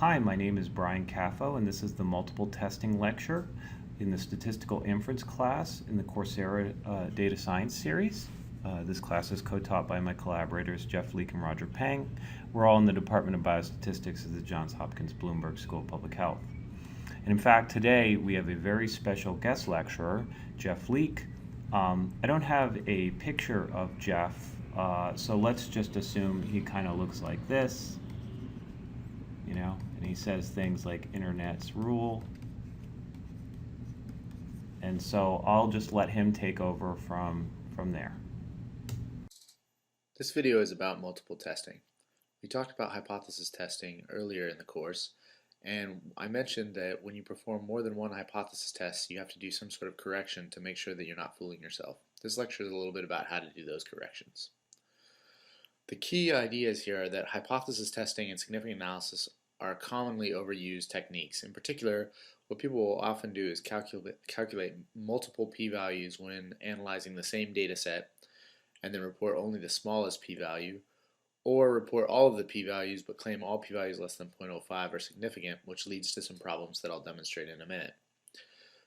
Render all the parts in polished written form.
Hi, my name is Brian Caffo, and this is the multiple testing lecture in the Statistical Inference class in the Coursera Data Science series. This class is co-taught by my collaborators Jeff Leake and Roger Pang. We're all in the Department of Biostatistics at the Johns Hopkins Bloomberg School of Public Health. And in fact, today we have a very special guest lecturer, Jeff Leake. I don't have a picture of Jeff, so let's just assume he kind of looks like this. And he says things like internet's rule. And so I'll just let him take over from there. This video is about multiple testing. We talked about hypothesis testing earlier in the course, and I mentioned that when you perform more than one hypothesis test, you have to do some sort of correction to make sure that you're not fooling yourself. This lecture is a little bit about how to do those corrections. The key ideas here are that hypothesis testing and significant analysis are commonly overused techniques. In particular, what people will often do is calculate multiple p-values when analyzing the same data set and then report only the smallest p-value, or report all of the p-values but claim all p-values less than 0.05 are significant, which leads to some problems that I'll demonstrate in a minute.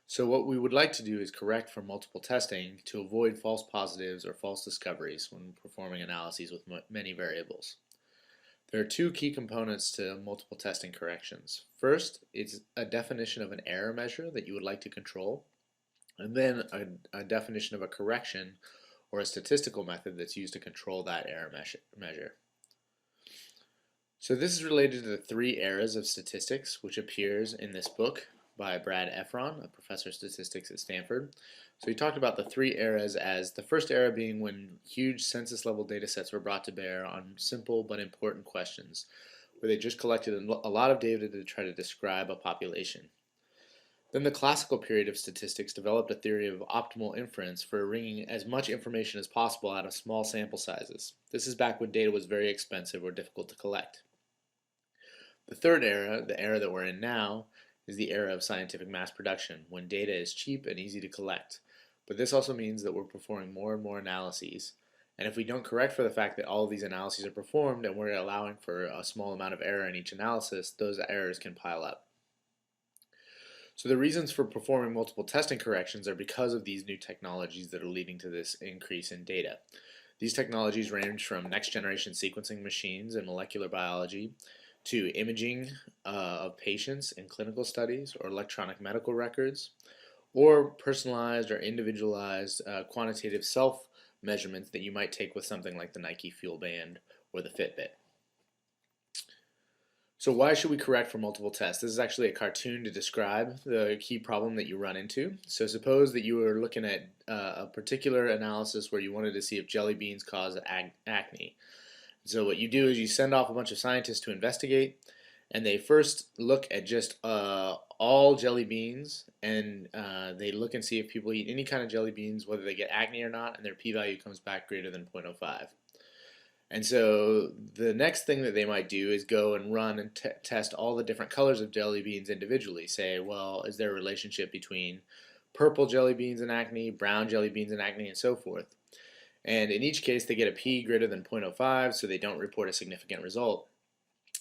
So what we would like to do is correct for multiple testing to avoid false positives or false discoveries when performing analyses with many variables. There are two key components to multiple testing corrections. First, it's a definition of an error measure that you would like to control, and then a definition of a correction or a statistical method that's used to control that error measure. So this is related to the three eras of statistics, which appears in this book by Brad Efron, a professor of statistics at Stanford. So he talked about the three eras as the first era being when huge census level data sets were brought to bear on simple but important questions, where they just collected a lot of data to try to describe a population. Then the classical period of statistics developed a theory of optimal inference for wringing as much information as possible out of small sample sizes. This is back when data was very expensive or difficult to collect. The third era, the era that we're in now, is the era of scientific mass production, when data is cheap and easy to collect. But this also means that we're performing more and more analyses. And if we don't correct for the fact that all of these analyses are performed and we're allowing for a small amount of error in each analysis, those errors can pile up. So the reasons for performing multiple testing corrections are because of these new technologies that are leading to this increase in data. These technologies range from next generation sequencing machines in molecular biology to imaging of patients in clinical studies or electronic medical records, or personalized or individualized quantitative self-measurements that you might take with something like the Nike Fuel Band or the Fitbit. So why should we correct for multiple tests? This is actually a cartoon to describe the key problem that you run into. So suppose that you were looking at a particular analysis where you wanted to see if jelly beans cause acne. So what you do is you send off a bunch of scientists to investigate, and they first look at just all jelly beans, and they look and see if people eat any kind of jelly beans, whether they get acne or not, and their p-value comes back greater than 0.05. And so the next thing that they might do is go and run and test all the different colors of jelly beans individually. Say, well, is there a relationship between purple jelly beans and acne, brown jelly beans and acne, and so forth? And in each case, they get a p greater than 0.05, so they don't report a significant result.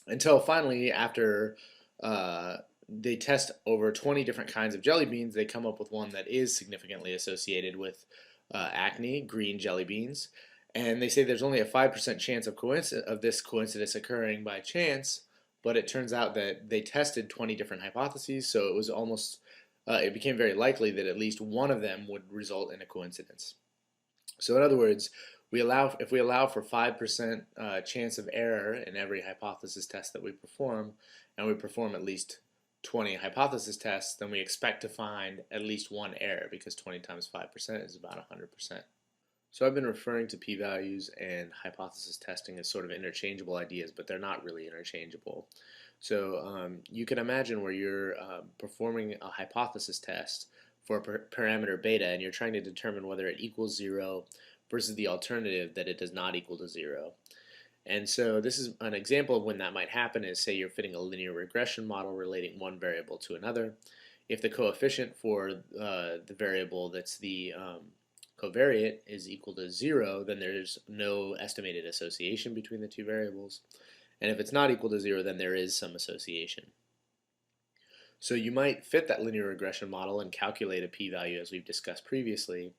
Until finally, after they test over 20 different kinds of jelly beans, they come up with one that is significantly associated with acne, green jelly beans. And they say there's only a 5% chance of this coincidence occurring by chance, but it turns out that they tested 20 different hypotheses, so it was it became very likely that at least one of them would result in a coincidence. So in other words, if we allow for 5% chance of error in every hypothesis test that we perform, and we perform at least 20 hypothesis tests, then we expect to find at least one error, because 20 times 5% is about 100%. So I've been referring to p-values and hypothesis testing as sort of interchangeable ideas, but they're not really interchangeable. So you can imagine where you're performing a hypothesis test for a parameter beta, and you're trying to determine whether it equals 0 versus the alternative that it does not equal to 0. And so this is an example of when that might happen is, say you're fitting a linear regression model relating one variable to another. If the coefficient for the variable that's the covariate is equal to 0, then there's no estimated association between the two variables. And if it's not equal to 0, then there is some association. So you might fit that linear regression model and calculate a p-value as we've discussed previously.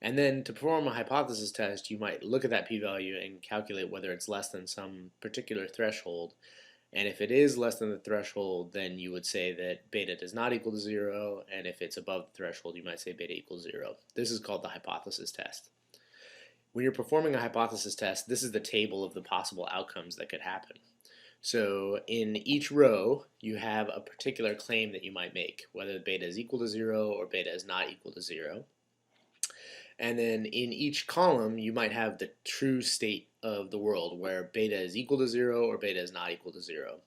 And then to perform a hypothesis test, you might look at that p-value and calculate whether it's less than some particular threshold. And if it is less than the threshold, then you would say that beta does not equal to 0. And if it's above the threshold, you might say beta equals 0. This is called the hypothesis test. When you're performing a hypothesis test, this is the table of the possible outcomes that could happen. So in each row, you have a particular claim that you might make, whether beta is equal to 0 or beta is not equal to 0. And then in each column, you might have the true state of the world, where beta is equal to 0 or beta is not equal to 0.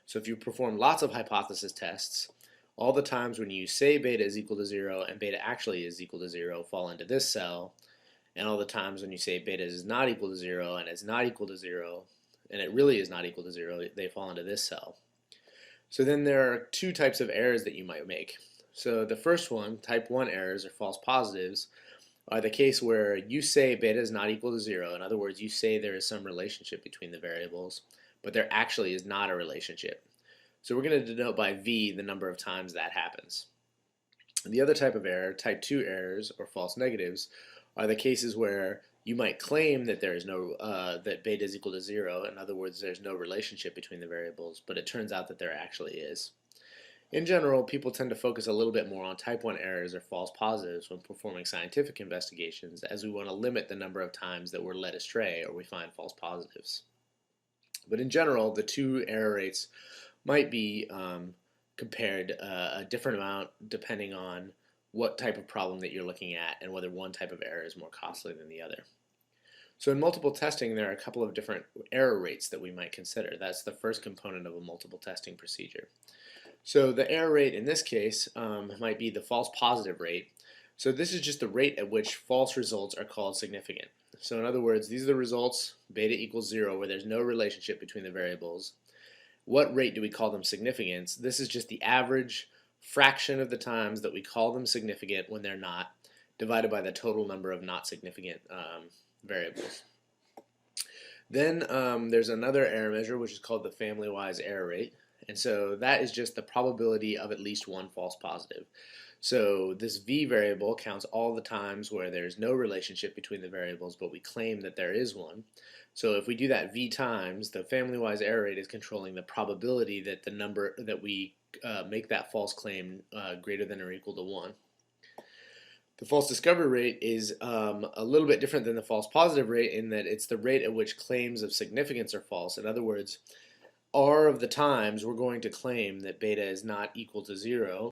So if you perform lots of hypothesis tests, all the times when you say beta is equal to 0 and beta actually is equal to 0 fall into this cell, and all the times when you say beta is not equal to 0 and it's not equal to 0, and it really is not equal to 0, they fall into this cell. So then there are two types of errors that you might make. So the first one, type 1 errors or false positives, are the case where you say beta is not equal to 0. In other words, you say there is some relationship between the variables, but there actually is not a relationship. So we're going to denote by V the number of times that happens. And the other type of error, type 2 errors or false negatives, are the cases where you might claim that there is no that beta is equal to 0. In other words, there's no relationship between the variables, but it turns out that there actually is. In general, people tend to focus a little bit more on type 1 errors or false positives when performing scientific investigations, as we want to limit the number of times that we're led astray or we find false positives. But in general, the two error rates might be compared a different amount depending on what type of problem that you're looking at and whether one type of error is more costly than the other. So in multiple testing, there are a couple of different error rates that we might consider. That's the first component of a multiple testing procedure. So the error rate in this case might be the false positive rate. So this is just the rate at which false results are called significant. So in other words, these are the results, beta equals 0, where there's no relationship between the variables. What rate do we call them significant? This is just the average fraction of the times that we call them significant when they're not, divided by the total number of not significant variables. Then there's another error measure, which is called the family-wise error rate. And so that is just the probability of at least one false positive. So this V variable counts all the times where there's no relationship between the variables, but we claim that there is one. So if we do that V times, the family-wise error rate is controlling the probability that the number that we make that false claim greater than or equal to 1. The false discovery rate is a little bit different than the false positive rate in that it's the rate at which claims of significance are false. In other words, R of the times we're going to claim that beta is not equal to 0,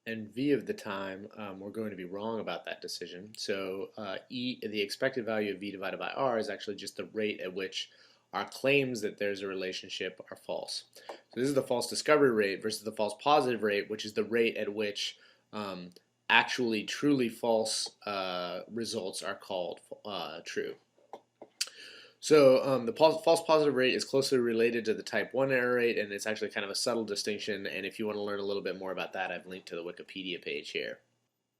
and V of the time we're going to be wrong about that decision. So the expected value of V divided by R is actually just the rate at which our claims that there's a relationship are false. So this is the false discovery rate versus the false positive rate, which is the rate at which actually truly false results are called true. So the false positive rate is closely related to the type 1 error rate, and it's actually kind of a subtle distinction, and if you want to learn a little bit more about that, I've linked to the Wikipedia page here.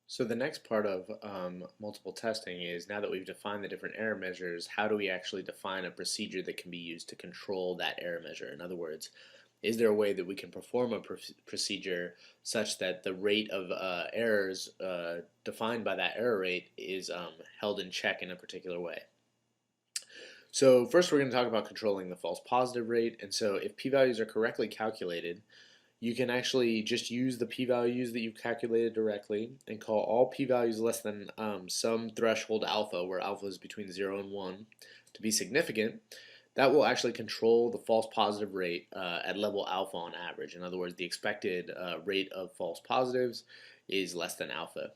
So the next part of multiple testing is, now that we've defined the different error measures, how do we actually define a procedure that can be used to control that error measure? In other words, is there a way that we can perform a procedure such that the rate of errors defined by that error rate is held in check in a particular way? So first we're going to talk about controlling the false positive rate. And so if p-values are correctly calculated, you can actually just use the p-values that you've calculated directly and call all p-values less than some threshold alpha, where alpha is between 0 and 1, to be significant. That will actually control the false positive rate at level alpha on average. In other words, the expected rate of false positives is less than alpha.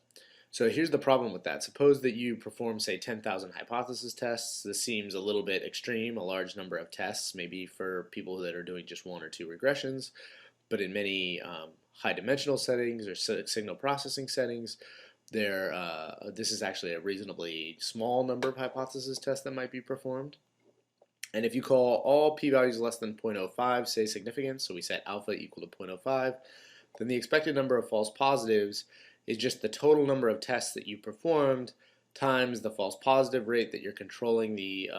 So here's the problem with that. Suppose that you perform, say, 10,000 hypothesis tests. This seems a little bit extreme, a large number of tests, maybe for people that are doing just 1 or 2 regressions. But in many high-dimensional settings or signal processing settings, this is actually a reasonably small number of hypothesis tests that might be performed. And if you call all p-values less than 0.05, say significant, so we set alpha equal to 0.05, then the expected number of false positives is just the total number of tests that you performed times the false positive rate that you're controlling the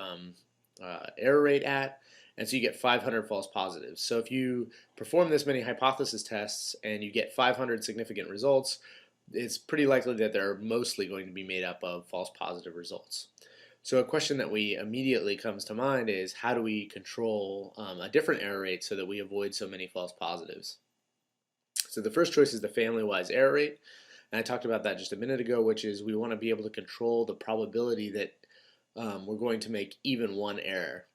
error rate at, and so you get 500 false positives. So if you perform this many hypothesis tests and you get 500 significant results, it's pretty likely that they're mostly going to be made up of false positive results. So a question that we immediately comes to mind is, how do we control a different error rate so that we avoid so many false positives? So the first choice is the family-wise error rate, and I talked about that just a minute ago, which is we want to be able to control the probability that we're going to make even one error.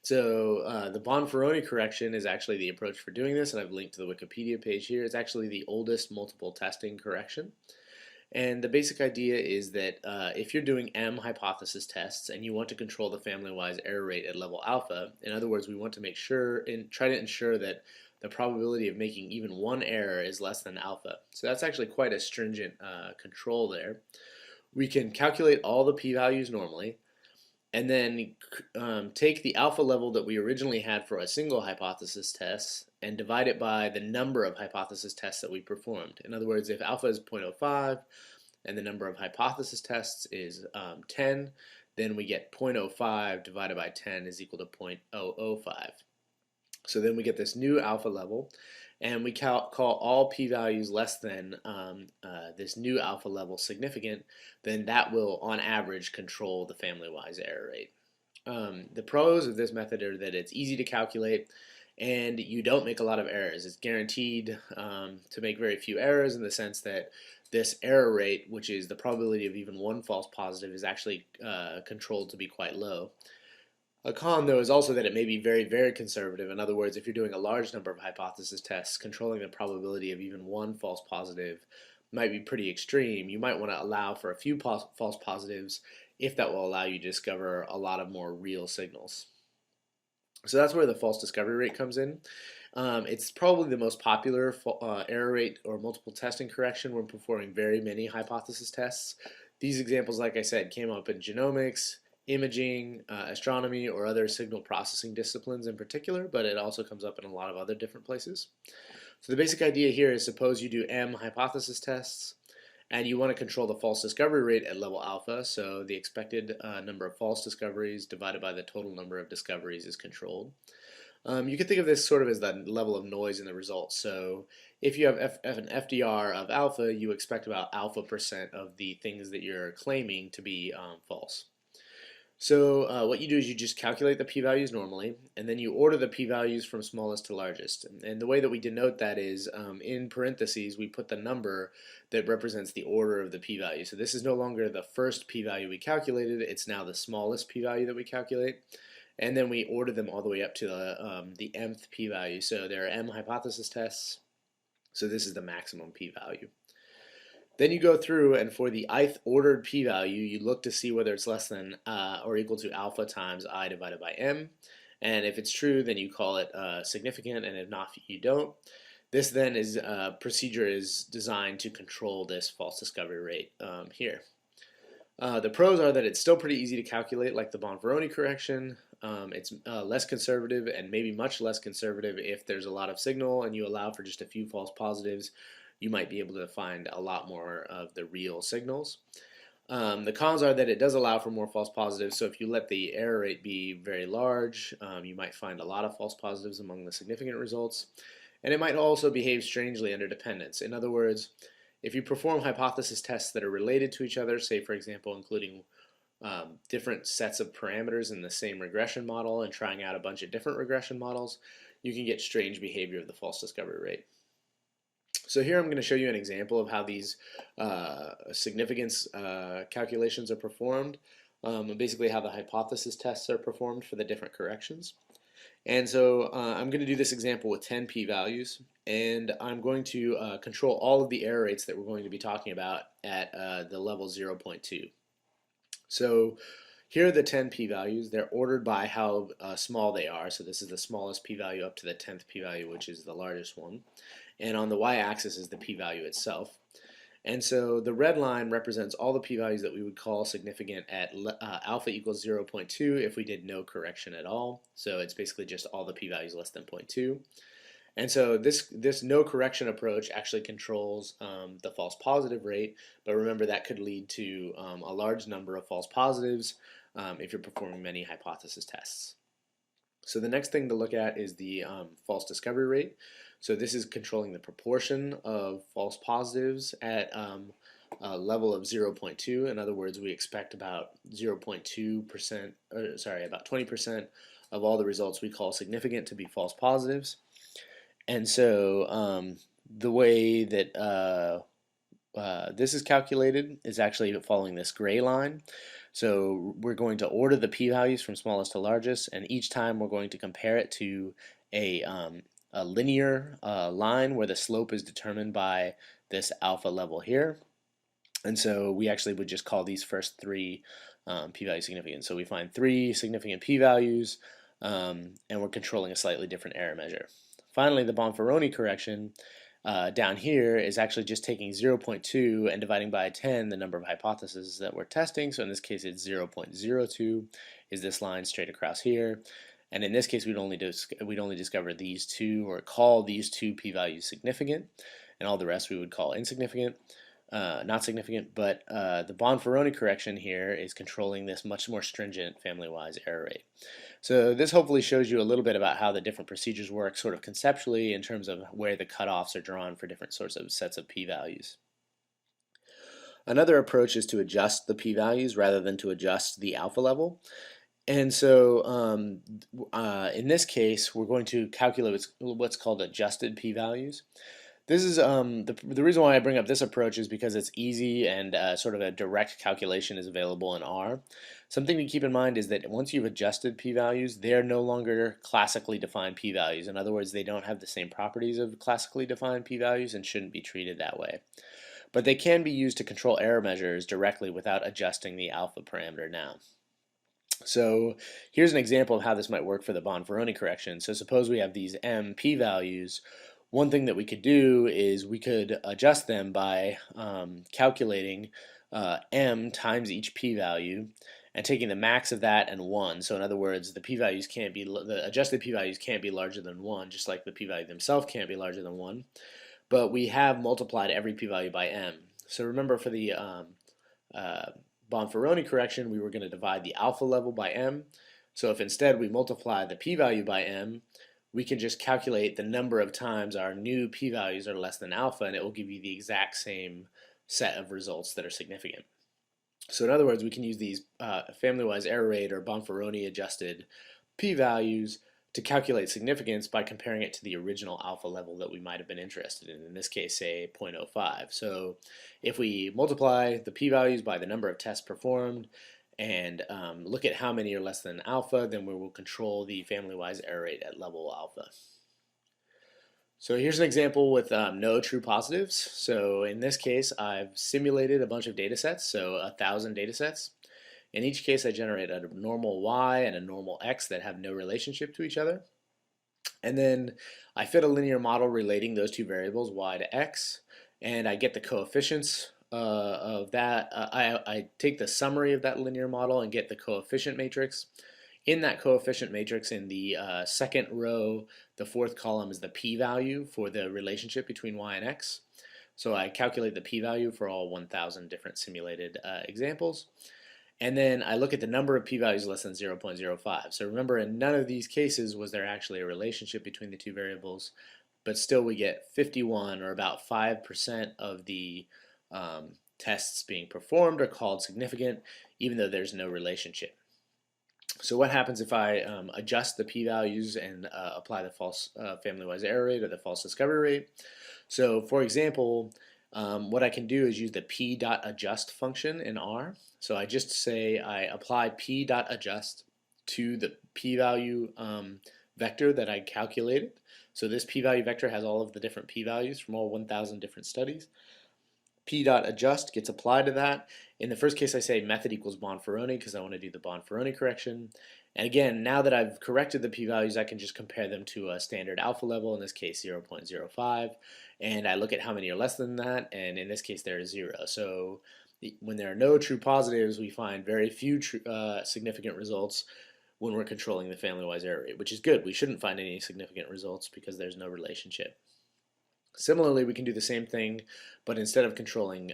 So the Bonferroni correction is actually the approach for doing this, and I've linked to the Wikipedia page here. It's actually the oldest multiple testing correction. And the basic idea is that if you're doing M hypothesis tests and you want to control the family-wise error rate at level alpha, in other words, we want to make sure and try to ensure that the probability of making even one error is less than alpha. So that's actually quite a stringent control there. We can calculate all the p-values normally, and then take the alpha level that we originally had for a single hypothesis test and divide it by the number of hypothesis tests that we performed. In other words, if alpha is 0.05 and the number of hypothesis tests is 10, then we get 0.05 divided by 10 is equal to 0.005. So then we get this new alpha level, and we call all p-values less than this new alpha level significant. Then that will, on average, control the family-wise error rate. The pros of this method are that it's easy to calculate, and you don't make a lot of errors. It's guaranteed to make very few errors, in the sense that this error rate, which is the probability of even one false positive, is actually controlled to be quite low. A con, though, is also that it may be very, very conservative. In other words, if you're doing a large number of hypothesis tests, controlling the probability of even one false positive might be pretty extreme. You might want to allow for a few false positives if that will allow you to discover a lot of more real signals. So that's where the false discovery rate comes in. It's probably the most popular error rate or multiple testing correction when performing very many hypothesis tests. These examples, like I said, came up in genomics, imaging, astronomy, or other signal processing disciplines in particular, but it also comes up in a lot of other different places. So the basic idea here is, suppose you do M hypothesis tests and you want to control the false discovery rate at level alpha, so the expected number of false discoveries divided by the total number of discoveries is controlled. You can think of this sort of as the level of noise in the results. So if you have an FDR of alpha, you expect about alpha % of the things that you're claiming to be false. So what you do is you just calculate the p-values normally, and then you order the p-values from smallest to largest. And the way that we denote that is in parentheses we put the number that represents the order of the p-value. So this is no longer the first p-value we calculated, it's now the smallest p-value that we calculate. And then we order them all the way up to the mth p-value. So there are M hypothesis tests, so this is the maximum p-value. Then you go through, and for the ith ordered p-value, you look to see whether it's less than or equal to alpha times I divided by m. And if it's true, then you call it significant, and if not, you don't. This then is procedure is designed to control this false discovery rate here. The pros are that it's still pretty easy to calculate, like the Bonferroni correction. It's less conservative, and maybe much less conservative if there's a lot of signal and you allow for just a few false positives. You might be able to find a lot more of the real signals. The cons are that it does allow for more false positives, so if you let the error rate be very large, you might find a lot of false positives among the significant results. And it might also behave strangely under dependence. In other words, if you perform hypothesis tests that are related to each other, say for example including different sets of parameters in the same regression model and trying out a bunch of different regression models, you can get strange behavior of the false discovery rate. So here I'm going to show you an example of how these significance calculations are performed, and basically how the hypothesis tests are performed for the different corrections. And so I'm going to do this example with 10 p-values, and I'm going to control all of the error rates that we're going to be talking about at the level 0.2. So here are the 10 p-values. They're ordered by how small they are. So this is the smallest p-value up to the 10th p-value, which is the largest one. And on the y-axis is the p-value itself. And so the red line represents all the p-values that we would call significant at alpha equals 0.2 if we did no correction at all. So it's basically just all the p-values less than 0.2. And so this no correction approach actually controls the false positive rate, but remember that could lead to a large number of false positives if you're performing many hypothesis tests. So the next thing to look at is the false discovery rate. So this is controlling the proportion of false positives at a level of 0.2. In other words, we expect about 0.2%, or sorry, about 20% of all the results we call significant to be false positives. And so the way that this is calculated is actually following this gray line. So we're going to order the p-values from smallest to largest, and each time we're going to compare it to a, um, a linear line where the slope is determined by this alpha level here. And so we actually would just call these first three p-value significant. So we find three significant p-values, and we're controlling a slightly different error measure. Finally, the Bonferroni correction down here is actually just taking 0.2 and dividing by 10 the number of hypotheses that we're testing. So in this case, it's 0.02 is this line straight across here. And in this case, we'd only discover these two, or call these two p-values significant, and all the rest we would call insignificant. Not significant, but the Bonferroni correction here is controlling this much more stringent family-wise error rate. So this hopefully shows you a little bit about how the different procedures work sort of conceptually in terms of where the cutoffs are drawn for different sorts of sets of p-values. Another approach is to adjust the p-values rather than to adjust the alpha level. And so in this case, we're going to calculate what's called adjusted p-values. This is the reason why I bring up this approach is because it's easy and sort of a direct calculation is available in R. Something to keep in mind is that once you've adjusted p-values, they're no longer classically defined p-values. In other words, they don't have the same properties of classically defined p-values and shouldn't be treated that way. But they can be used to control error measures directly without adjusting the alpha parameter now. So here's an example of how this might work for the Bonferroni correction. So suppose we have these m p-values. One thing that we could do is we could adjust them by calculating m times each p-value and taking the max of that and 1. So in other words, the adjusted p-values can't be larger than 1, just like the p-value themselves can't be larger than 1. But we have multiplied every p-value by m. So remember, for the Bonferroni correction, we were going to divide the alpha level by m. So if instead we multiply the p-value by m, we can just calculate the number of times our new p-values are less than alpha, and it will give you the exact same set of results that are significant. So in other words, we can use these family-wise error rate or Bonferroni adjusted p-values to calculate significance by comparing it to the original alpha level that we might have been interested in this case, say 0.05. So if we multiply the p-values by the number of tests performed and look at how many are less than alpha, then we will control the family-wise error rate at level alpha. So here's an example with no true positives. So in this case, I've simulated a bunch of data sets, so 1,000 data sets. In each case, I generate a normal y and a normal x that have no relationship to each other. And then I fit a linear model relating those two variables, y to x, and I get the coefficients of that. I take the summary of that linear model and get the coefficient matrix. In that coefficient matrix, in the second row, the fourth column is the p-value for the relationship between y and x. So I calculate the p-value for all 1,000 different simulated examples. And then I look at the number of p-values less than 0.05. So remember, in none of these cases was there actually a relationship between the two variables, but still we get 51, or about 5% of the tests being performed are called significant, even though there's no relationship. So what happens if I adjust the p-values and apply the false family-wise error rate or the false discovery rate? So for example, what I can do is use the p.adjust function in R. So I just say I apply p.adjust to the p-value vector that I calculated. So this p-value vector has all of the different p-values from all 1,000 different studies. P.adjust gets applied to that. In the first case, I say method equals Bonferroni because I want to do the Bonferroni correction. And again, now that I've corrected the p-values, I can just compare them to a standard alpha level, in this case 0.05. And I look at how many are less than that, and in this case there is 0. So when there are no true positives, we find very few significant results when we're controlling the family-wise error rate, which is good. We shouldn't find any significant results because there's no relationship. Similarly, we can do the same thing, but instead of controlling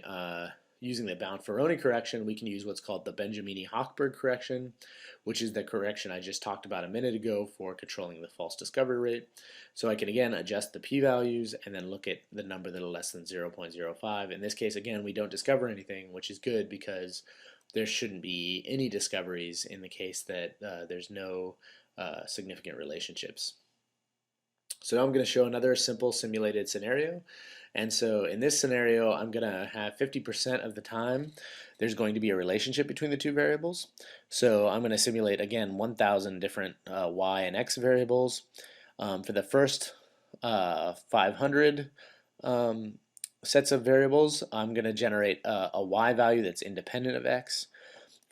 using the Bonferroni correction, we can use what's called the Benjamini-Hochberg correction, which is the correction I just talked about a minute ago for controlling the false discovery rate. So I can again adjust the p-values and then look at the number that are less than 0.05. In this case, again, we don't discover anything, which is good because there shouldn't be any discoveries in the case that there's no significant relationships. So now I'm going to show another simple simulated scenario. And so in this scenario, I'm going to have 50% of the time there's going to be a relationship between the two variables. So I'm going to simulate, again, 1,000 different y and x variables. For the first 500 sets of variables, I'm going to generate a y value that's independent of x.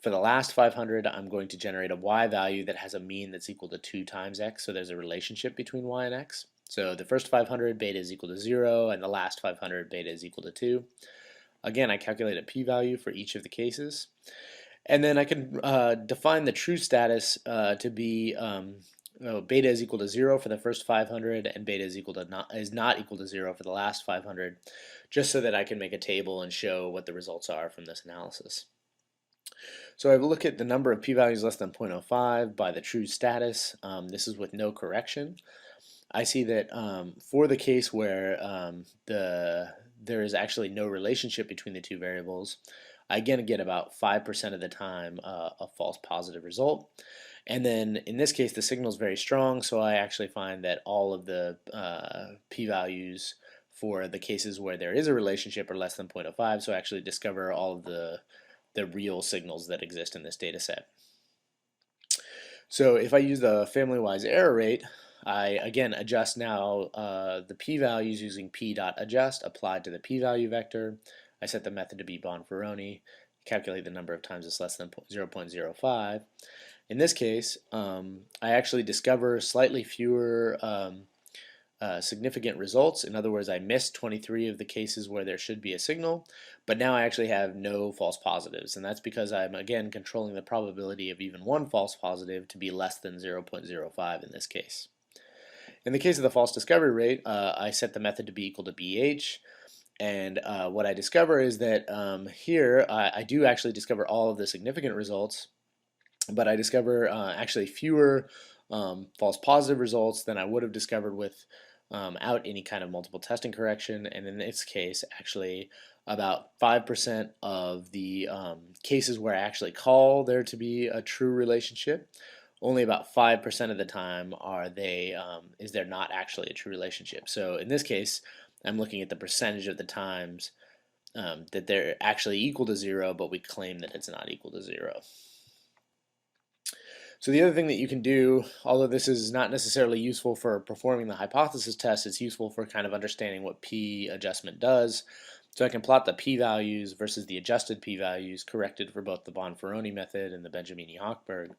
For the last 500, I'm going to generate a y value that has a mean that's equal to 2 times x, so there's a relationship between y and x. So the first 500, beta is equal to 0, and the last 500, beta is equal to 2. Again, I calculate a p-value for each of the cases. And then I can define the true status to be beta is equal to 0 for the first 500, and beta is not equal to 0 for the last 500, just so that I can make a table and show what the results are from this analysis. So I look at the number of p-values less than 0.05 by the true status. This is with no correction. I see that for the case where there is actually no relationship between the two variables, I again get about 5% of the time a false positive result. And then in this case, the signal is very strong, so I actually find that all of the p-values for the cases where there is a relationship are less than 0.05, so I actually discover all of the real signals that exist in this data set. So if I use the family-wise error rate, I again adjust now the p-values using p.adjust applied to the p-value vector. I set the method to be Bonferroni, calculate the number of times it's less than 0.05. In this case, I actually discover slightly fewer significant results. In other words, I missed 23 of the cases where there should be a signal, but now I actually have no false positives, and that's because I'm again controlling the probability of even one false positive to be less than 0.05 in this case. In the case of the false discovery rate, I set the method to be equal to BH, and what I discover is that here I do actually discover all of the significant results, but I discover actually fewer false positive results than I would have discovered without any kind of multiple testing correction, and in this case actually about 5% of the cases where I actually call there to be a true relationship, only about 5% of the time is there not actually a true relationship. So in this case, I'm looking at the percentage of the times that they're actually equal to 0, but we claim that it's not equal to 0. So the other thing that you can do, although this is not necessarily useful for performing the hypothesis test, it's useful for kind of understanding what p adjustment does. So I can plot the p-values versus the adjusted p-values corrected for both the Bonferroni method and the Benjamini-Hochberg.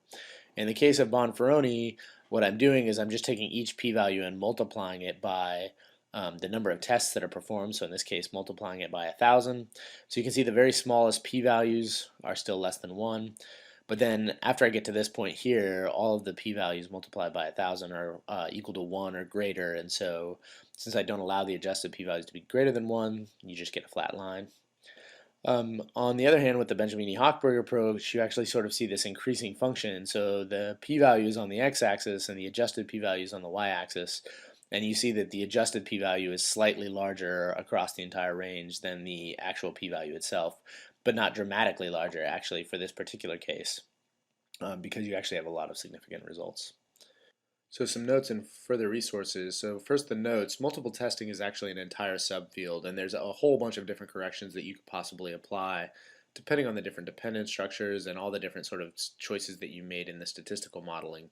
In the case of Bonferroni, what I'm doing is I'm just taking each p-value and multiplying it by the number of tests that are performed, so in this case multiplying it by 1,000. So you can see the very smallest p-values are still less than 1. But then after I get to this point here, all of the p-values multiplied by 1,000 are equal to 1 or greater, and so since I don't allow the adjusted p-values to be greater than 1, you just get a flat line. On the other hand, with the Benjamini-Hochberg approach, you actually sort of see this increasing function. So the p-value on the x-axis and the adjusted p-values on the y-axis, and you see that the adjusted p-value is slightly larger across the entire range than the actual p-value itself, but not dramatically larger actually for this particular case, because you actually have a lot of significant results. So some notes and further resources. So first the notes, multiple testing is actually an entire subfield, and there's a whole bunch of different corrections that you could possibly apply depending on the different dependent structures and all the different sort of choices that you made in the statistical modeling.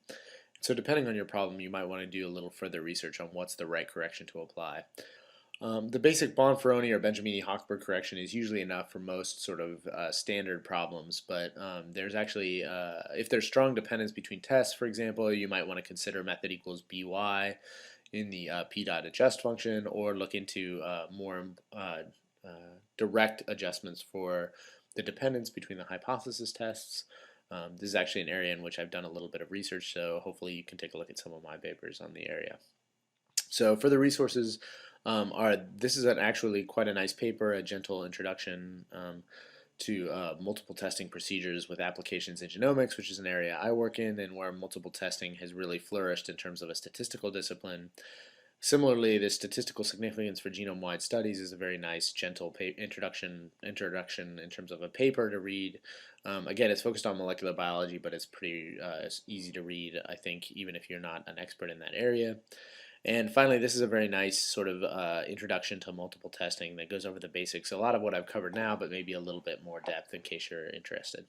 So depending on your problem, you might want to do a little further research on what's the right correction to apply. The basic Bonferroni or Benjamini-Hochberg correction is usually enough for most sort of standard problems, but there's actually, if there's strong dependence between tests, for example, you might want to consider method equals by in the p.adjust function, or look into more direct adjustments for the dependence between the hypothesis tests. This is actually an area in which I've done a little bit of research, so hopefully you can take a look at some of my papers on the area. So for the resources, This is actually quite a nice paper, a gentle introduction to multiple testing procedures with applications in genomics, which is an area I work in and where multiple testing has really flourished in terms of a statistical discipline. Similarly, the statistical significance for genome-wide studies is a very nice, gentle introduction in terms of a paper to read. Again, it's focused on molecular biology, but it's pretty it's easy to read, I think, even if you're not an expert in that area. And finally, this is a very nice sort of introduction to multiple testing that goes over the basics. A lot of what I've covered now, but maybe a little bit more depth in case you're interested.